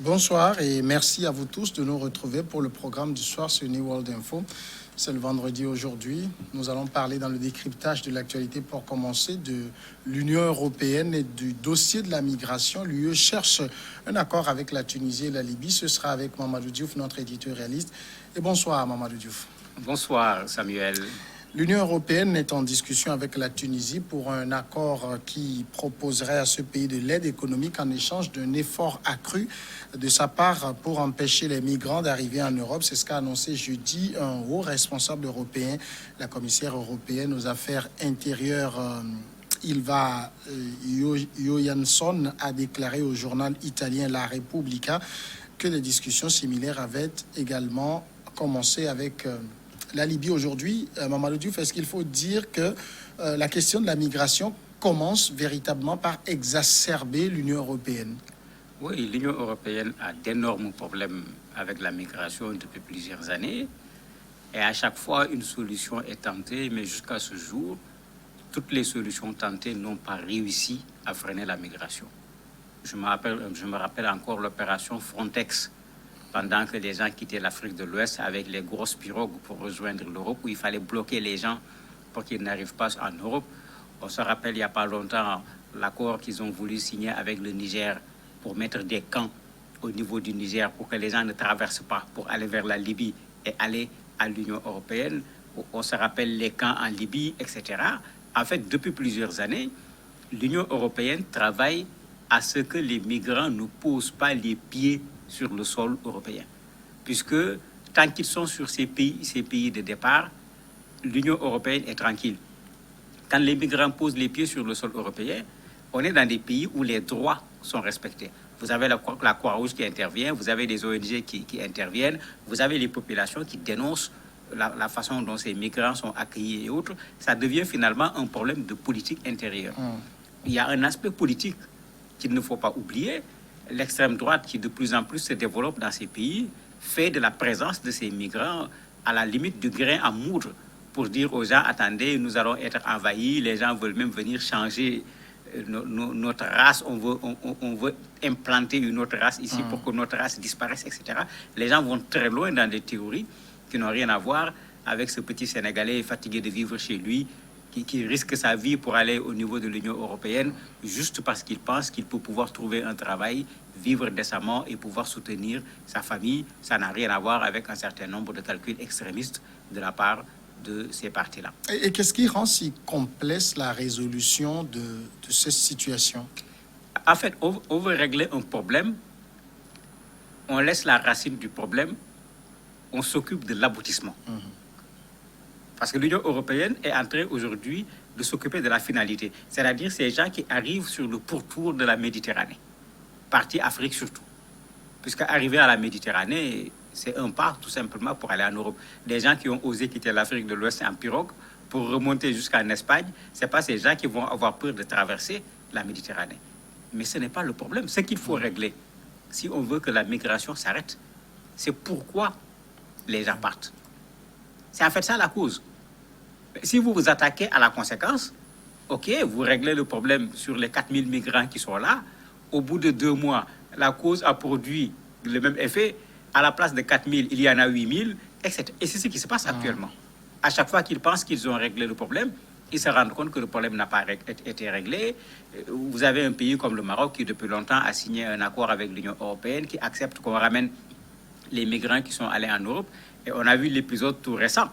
Bonsoir et merci à vous tous de nous retrouver pour le programme du soir sur New World Info. C'est le vendredi aujourd'hui. Nous allons parler dans le décryptage de l'actualité pour commencer de l'Union européenne et du dossier de la migration. L'UE cherche un accord avec la Tunisie et la Libye. Ce sera avec Mamadou Diouf, notre éditorialiste. Et bonsoir Mamadou Diouf. Bonsoir Samuel. L'Union européenne est en discussion avec la Tunisie pour un accord qui proposerait à ce pays de l'aide économique en échange d'un effort accru de sa part pour empêcher les migrants d'arriver en Europe. C'est ce qu'a annoncé jeudi un haut responsable européen, la commissaire européenne aux affaires intérieures. Ilva Johansson a déclaré au journal italien La Repubblica que des discussions similaires avaient également commencé avec la Libye aujourd'hui. Mamadou Diouf, est-ce qu'il faut dire que la question de la migration commence véritablement par exacerber l'Union européenne? Oui, l'Union européenne a d'énormes problèmes avec la migration depuis plusieurs années. Et à chaque fois, une solution est tentée, mais jusqu'à ce jour, toutes les solutions tentées n'ont pas réussi à freiner la migration. Je me rappelle encore l'opération Frontex, pendant que les gens quittaient l'Afrique de l'Ouest avec les grosses pirogues pour rejoindre l'Europe, où il fallait bloquer les gens pour qu'ils n'arrivent pas en Europe. On se rappelle il n'y a pas longtemps l'accord qu'ils ont voulu signer avec le Niger pour mettre des camps au niveau du Niger pour que les gens ne traversent pas pour aller vers la Libye et aller à l'Union européenne. On se rappelle les camps en Libye, etc. En fait, depuis plusieurs années, l'Union européenne travaille à ce que les migrants ne posent pas les pieds sur le sol européen. Puisque tant qu'ils sont sur ces pays de départ, l'Union européenne est tranquille. Quand les migrants posent les pieds sur le sol européen, on est dans des pays où les droits sont respectés. Vous avez la Croix-Rouge qui intervient, vous avez des ONG qui interviennent, vous avez les populations qui dénoncent la façon dont ces migrants sont accueillis et autres. Ça devient finalement un problème de politique intérieure. Il y a un aspect politique qu'il ne faut pas oublier. L'extrême droite qui de plus en plus se développe dans ces pays fait de la présence de ces migrants à la limite du grain à moudre pour dire aux gens, attendez, nous allons être envahis, les gens veulent même venir changer notre race, on veut implanter une autre race ici pour que notre race disparaisse, etc. Les gens vont très loin dans des théories qui n'ont rien à voir avec ce petit Sénégalais fatigué de vivre chez lui, qui risque sa vie pour aller au niveau de l'Union européenne juste parce qu'il pense qu'il peut pouvoir trouver un travail, vivre décemment et pouvoir soutenir sa famille. Ça n'a rien à voir avec un certain nombre de calculs extrémistes de la part de ces partis-là. Et qu'est-ce qui rend si complexe la résolution de cette situation? En fait, on veut régler un problème, on laisse la racine du problème, on s'occupe de l'aboutissement. Parce que l'Union européenne est en train aujourd'hui de s'occuper de la finalité, c'est-à-dire ces gens qui arrivent sur le pourtour de la Méditerranée, partie Afrique surtout. Puisque arriver à la Méditerranée, c'est un pas tout simplement pour aller en Europe. Des gens qui ont osé quitter l'Afrique de l'Ouest en pirogue pour remonter jusqu'en Espagne, ce n'est pas ces gens qui vont avoir peur de traverser la Méditerranée. Mais ce n'est pas le problème. Ce qu'il faut régler, si on veut que la migration s'arrête, c'est pourquoi les gens partent. C'est en fait ça la cause. Si vous vous attaquez à la conséquence, ok, vous réglez le problème sur les 4000 migrants qui sont là. Au bout de 2 mois, la cause a produit le même effet. À la place de 4000, il y en a 8000, etc. Et c'est ce qui se passe actuellement. À chaque fois qu'ils pensent qu'ils ont réglé le problème, ils se rendent compte que le problème n'a pas été réglé. Vous avez un pays comme le Maroc qui, depuis longtemps, a signé un accord avec l'Union européenne qui accepte qu'on ramène les migrants qui sont allés en Europe. Et on a vu l'épisode tout récent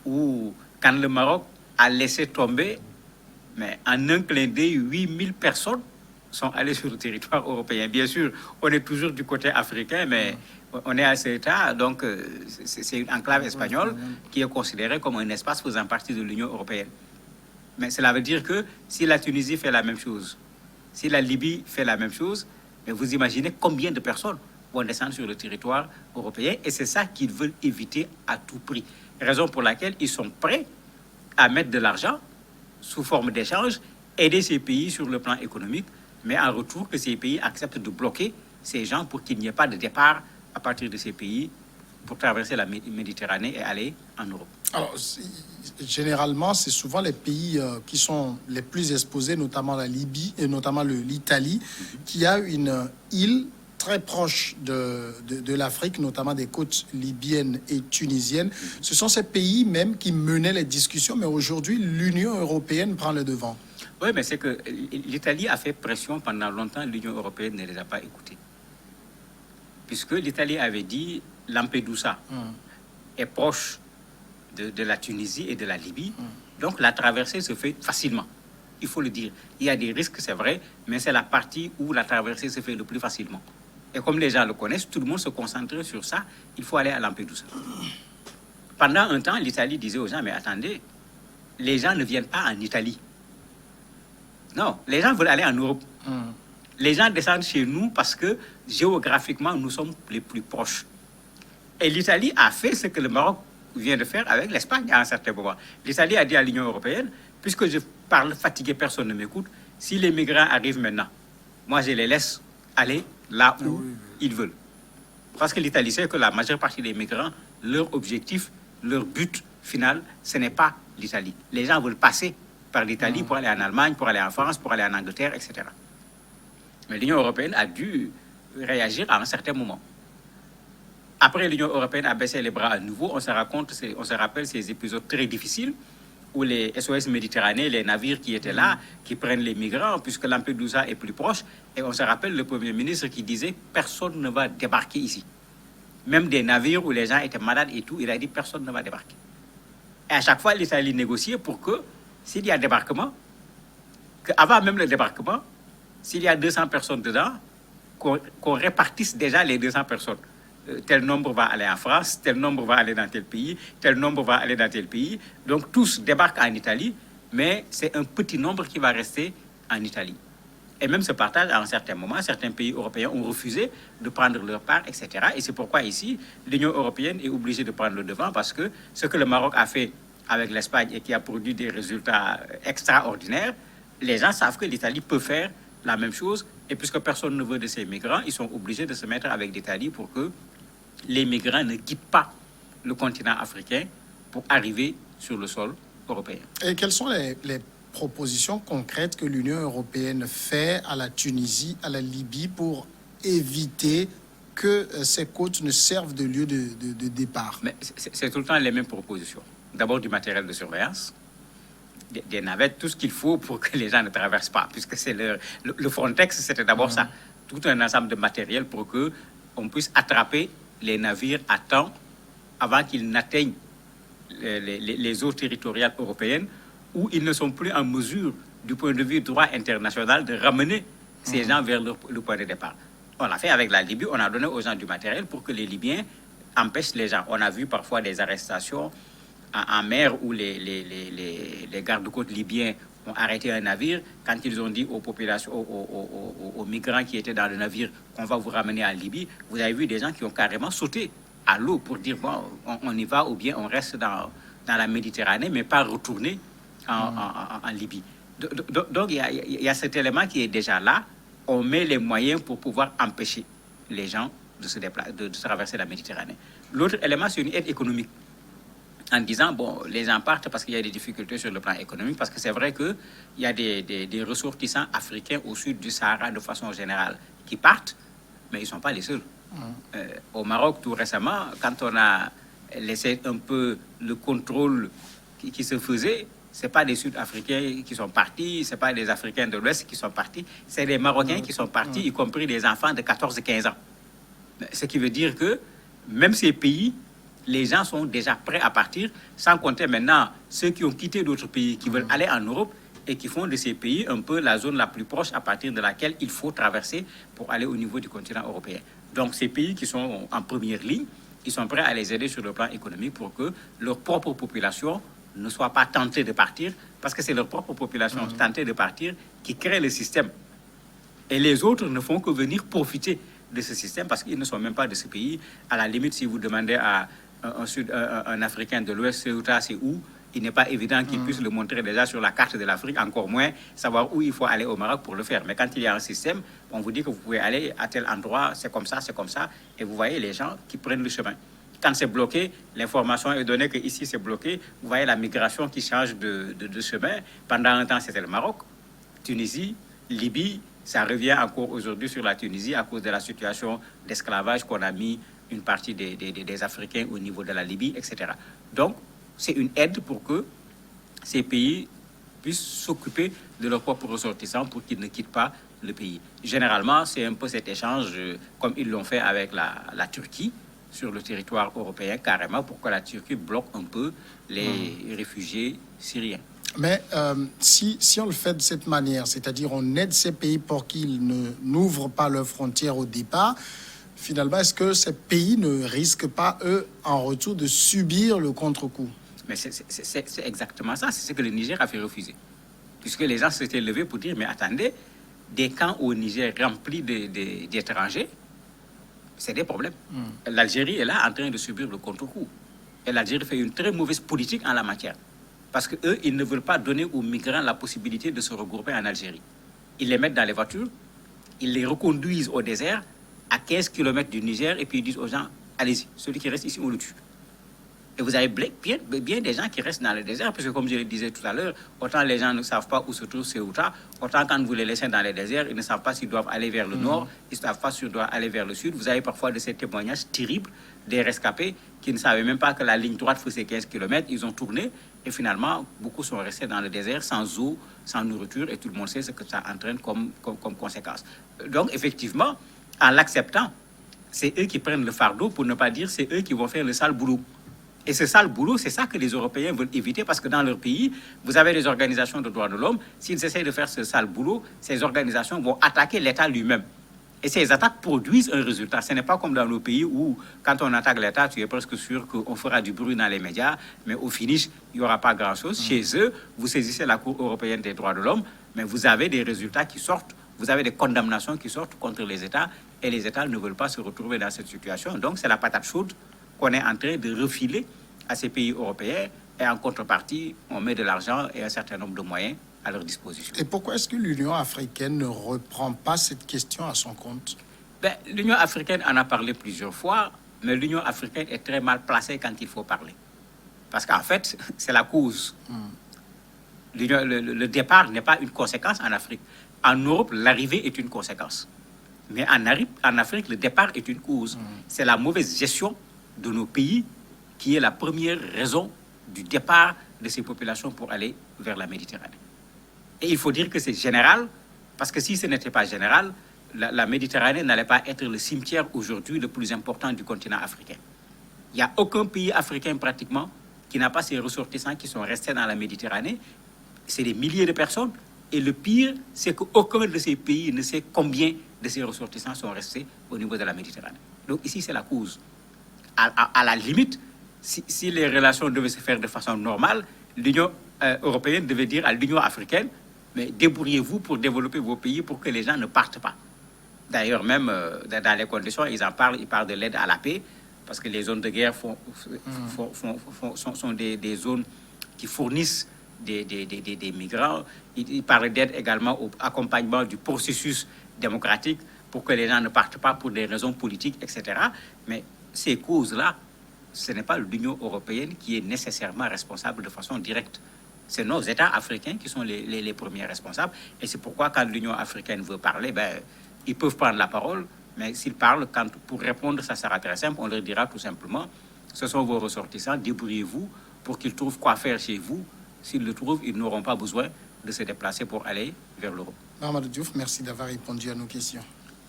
où, quand le Maroc a laissé tomber, mais en un clin d'œil, 8000 personnes sont allées sur le territoire européen. Bien sûr, on est toujours du côté africain, mais on est à cet état. Donc, c'est une enclave espagnole qui est considérée comme un espace faisant partie de l'Union européenne. Mais cela veut dire que si la Tunisie fait la même chose, si la Libye fait la même chose, mais vous imaginez combien de personnes vont descendre sur le territoire européen, et c'est ça qu'ils veulent éviter à tout prix. Raison pour laquelle ils sont prêts à mettre de l'argent sous forme d'échange, aider ces pays sur le plan économique, mais en retour que ces pays acceptent de bloquer ces gens pour qu'il n'y ait pas de départ à partir de ces pays pour traverser la Méditerranée et aller en Europe. Alors, généralement, c'est souvent les pays qui sont les plus exposés, notamment la Libye et notamment l'Italie, qui a une île très proche de l'Afrique, notamment des côtes libyennes et tunisiennes. Ce sont ces pays même qui menaient les discussions, mais aujourd'hui, l'Union européenne prend le devant. Oui, mais c'est que l'Italie a fait pression pendant longtemps, l'Union européenne ne les a pas écoutés. Puisque l'Italie avait dit Lampedusa est proche de la Tunisie et de la Libye, donc la traversée se fait facilement. Il faut le dire. Il y a des risques, c'est vrai, mais c'est la partie où la traversée se fait le plus facilement. Et comme les gens le connaissent, tout le monde se concentrait sur ça. Il faut aller à Lampedusa. Pendant un temps, l'Italie disait aux gens, mais attendez, les gens ne viennent pas en Italie. Non, les gens veulent aller en Europe. Les gens descendent chez nous parce que géographiquement, nous sommes les plus proches. Et l'Italie a fait ce que le Maroc vient de faire avec l'Espagne à un certain moment. L'Italie a dit à l'Union européenne, puisque je parle fatigué, personne ne m'écoute, si les migrants arrivent maintenant, moi je les laisse aller là où ils veulent. Parce que l'Italie sait que la majeure partie des migrants, leur objectif, leur but final, ce n'est pas l'Italie. Les gens veulent passer par l'Italie pour aller en Allemagne, pour aller en France, pour aller en Angleterre, etc. Mais l'Union européenne a dû réagir à un certain moment. Après, l'Union européenne a baissé les bras à nouveau. On se rappelle ces épisodes très difficiles où les SOS Méditerranée, les navires qui étaient là, qui prennent les migrants, puisque Lampedusa est plus proche. Et on se rappelle le Premier ministre qui disait « personne ne va débarquer ici ». Même des navires où les gens étaient malades et tout, il a dit « personne ne va débarquer ». Et à chaque fois, l'Italie négociait pour que, s'il y a débarquement, qu'avant même le débarquement, s'il y a 200 personnes dedans, qu'on répartisse déjà les 200 personnes. Tel nombre va aller en France, tel nombre va aller dans tel pays, tel nombre va aller dans tel pays. Donc tous débarquent en Italie, mais c'est un petit nombre qui va rester en Italie. Et même ce partage, à un certain moment, certains pays européens ont refusé de prendre leur part, etc. Et c'est pourquoi ici, l'Union européenne est obligée de prendre le devant, parce que ce que le Maroc a fait avec l'Espagne et qui a produit des résultats extraordinaires, les gens savent que l'Italie peut faire la même chose. Et puisque personne ne veut de ces migrants, ils sont obligés de se mettre avec l'Italie pour que les migrants ne quittent pas le continent africain pour arriver sur le sol européen. Et quelles sont les propositions concrètes que l'Union européenne fait à la Tunisie, à la Libye pour éviter que ces côtes ne servent de lieu de départ? Mais c'est tout le temps les mêmes propositions. D'abord du matériel de surveillance, des navettes, tout ce qu'il faut pour que les gens ne traversent pas, puisque c'est le Frontex, c'était d'abord ça, tout un ensemble de matériel pour que on puisse attraper les navires à temps avant qu'ils n'atteignent les eaux territoriales européennes, où ils ne sont plus en mesure, du point de vue droit international, de ramener ces gens vers le point de départ. On l'a fait avec la Libye, on a donné aux gens du matériel pour que les Libyens empêchent les gens. On a vu parfois des arrestations en mer où les gardes-côtes libyens ont arrêté un navire quand ils ont dit aux populations, aux migrants qui étaient dans le navire qu'on va vous ramener en Libye. Vous avez vu des gens qui ont carrément sauté à l'eau pour dire bon, on y va ou bien on reste dans la Méditerranée, mais pas retourner en Libye. Donc il y a cet élément qui est déjà là. On met les moyens pour pouvoir empêcher les gens de traverser la Méditerranée. L'autre élément, c'est une aide économique. En disant, bon, les gens partent parce qu'il y a des difficultés sur le plan économique, parce que c'est vrai qu'il y a des ressortissants africains au sud du Sahara de façon générale qui partent, mais ils ne sont pas les seuls. Au Maroc, tout récemment, quand on a laissé un peu le contrôle qui se faisait, ce n'est pas des Sud-Africains qui sont partis, ce n'est pas des Africains de l'Ouest qui sont partis, c'est des Marocains qui sont partis, y compris des enfants de 14-15 ans. Ce qui veut dire que même ces pays, les gens sont déjà prêts à partir, sans compter maintenant ceux qui ont quitté d'autres pays, qui veulent aller en Europe et qui font de ces pays un peu la zone la plus proche à partir de laquelle il faut traverser pour aller au niveau du continent européen. Donc ces pays qui sont en première ligne, ils sont prêts à les aider sur le plan économique pour que leur propre population ne soit pas tentée de partir, parce que c'est leur propre population tentée de partir qui crée le système. Et les autres ne font que venir profiter de ce système parce qu'ils ne sont même pas de ce pays. À la limite, si vous demandez à un Africain de l'Ouest, c'est où, il n'est pas évident qu'il puisse le montrer déjà sur la carte de l'Afrique, encore moins savoir où il faut aller au Maroc pour le faire. Mais quand il y a un système, on vous dit que vous pouvez aller à tel endroit, c'est comme ça, et vous voyez les gens qui prennent le chemin. Quand c'est bloqué, l'information est donnée qu'ici c'est bloqué. Vous voyez la migration qui change de chemin. Pendant un temps, c'était le Maroc, Tunisie, Libye, Ça revient encore aujourd'hui sur la Tunisie à cause de la situation d'esclavage qu'on a mis une partie des Africains au niveau de la Libye, etc. Donc, c'est une aide pour que ces pays puissent s'occuper de leurs propres ressortissants pour qu'ils ne quittent pas le pays. Généralement, c'est un peu cet échange, comme ils l'ont fait avec la Turquie, sur le territoire européen, carrément, pour que la Turquie bloque un peu les réfugiés syriens. Mais si on le fait de cette manière, c'est-à-dire on aide ces pays pour qu'ils n'ouvrent pas leurs frontières au départ, finalement, est-ce que ces pays ne risquent pas, eux, en retour, de subir le contre-coup? Mais c'est exactement ça, c'est ce que le Niger a fait refuser. Puisque les gens s'étaient levés pour dire, mais attendez, des camps au Niger remplis d'étrangers, c'est des problèmes. L'Algérie est là en train de subir le contre-coup. Et l'Algérie fait une très mauvaise politique en la matière. Parce qu'eux, ils ne veulent pas donner aux migrants la possibilité de se regrouper en Algérie. Ils les mettent dans les voitures, ils les reconduisent au désert, à 15 km du Niger, et puis ils disent aux gens, allez-y, celui qui reste ici, on le tue. Et vous avez bien des gens qui restent dans le désert, parce que comme je le disais tout à l'heure, autant les gens ne savent pas où se trouve Ceuta, autant quand vous les laissez dans le désert, ils ne savent pas s'ils doivent aller vers le nord, ils ne savent pas s'ils doivent aller vers le sud. Vous avez parfois de ces témoignages terribles des rescapés qui ne savaient même pas que la ligne droite faisait 15 km, ils ont tourné, et finalement, beaucoup sont restés dans le désert, sans eau, sans nourriture, et tout le monde sait ce que ça entraîne comme conséquence. Donc, effectivement, en l'acceptant, c'est eux qui prennent le fardeau, pour ne pas dire c'est eux qui vont faire le sale boulot. Et ce sale boulot, c'est ça que les Européens veulent éviter, parce que dans leur pays, vous avez des organisations de droits de l'homme. S'ils essaient de faire ce sale boulot, ces organisations vont attaquer l'État lui-même. Et ces attaques produisent un résultat. Ce n'est pas comme dans nos pays où, quand on attaque l'État, tu es presque sûr qu'on fera du bruit dans les médias, mais au finish, il n'y aura pas grand-chose. Chez eux, vous saisissez la Cour européenne des droits de l'homme, mais vous avez des résultats qui sortent, vous avez des condamnations qui sortent contre les États, et les États ne veulent pas se retrouver dans cette situation. Donc, c'est la patate chaude qu'on est en train de refiler à ces pays européens, et en contrepartie, on met de l'argent et un certain nombre de moyens à leur disposition. Et pourquoi est-ce que l'Union africaine ne reprend pas cette question à son compte? L'Union africaine en a parlé plusieurs fois, mais l'Union africaine est très mal placée quand il faut parler. Parce qu'en fait, c'est la cause. Le départ n'est pas une conséquence en Afrique. En Europe, l'arrivée est une conséquence. Mais en Afrique, le départ est une cause. C'est la mauvaise gestion de nos pays qui est la première raison du départ de ces populations pour aller vers la Méditerranée. Et il faut dire que c'est général, parce que si ce n'était pas général, la Méditerranée n'allait pas être le cimetière aujourd'hui le plus important du continent africain. Il n'y a aucun pays africain pratiquement qui n'a pas ses ressortissants qui sont restés dans la Méditerranée. C'est des milliers de personnes. Et le pire, c'est qu'aucun de ces pays ne sait combien de ces ressortissants sont restés au niveau de la Méditerranée. Donc ici, c'est la cause. À la limite, si les relations devaient se faire de façon normale, l'Union européenne devait dire à l'Union africaine, mais débrouillez-vous pour développer vos pays pour que les gens ne partent pas. D'ailleurs, même dans les conditions, ils parlent de l'aide à la paix, parce que les zones de guerre sont des zones qui fournissent des migrants. Ils parlent d'aide également au accompagnement du processus démocratique pour que les gens ne partent pas pour des raisons politiques, etc. Mais ces causes-là, ce n'est pas l'Union européenne qui est nécessairement responsable de façon directe. C'est nos États africains qui sont les premiers responsables. Et c'est pourquoi quand l'Union africaine veut parler, ils peuvent prendre la parole, mais s'ils parlent, pour répondre, ça sera très simple. On leur dira tout simplement, ce sont vos ressortissants, débrouillez-vous pour qu'ils trouvent quoi faire chez vous. S'ils le trouvent, ils n'auront pas besoin de se déplacer pour aller vers l'Europe. Mahamadou Diouf, merci d'avoir répondu à nos questions.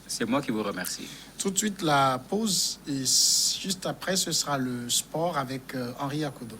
C'est moi qui vous remercie. Tout de suite, la pause, et juste après, ce sera le sport avec Henri Akodo.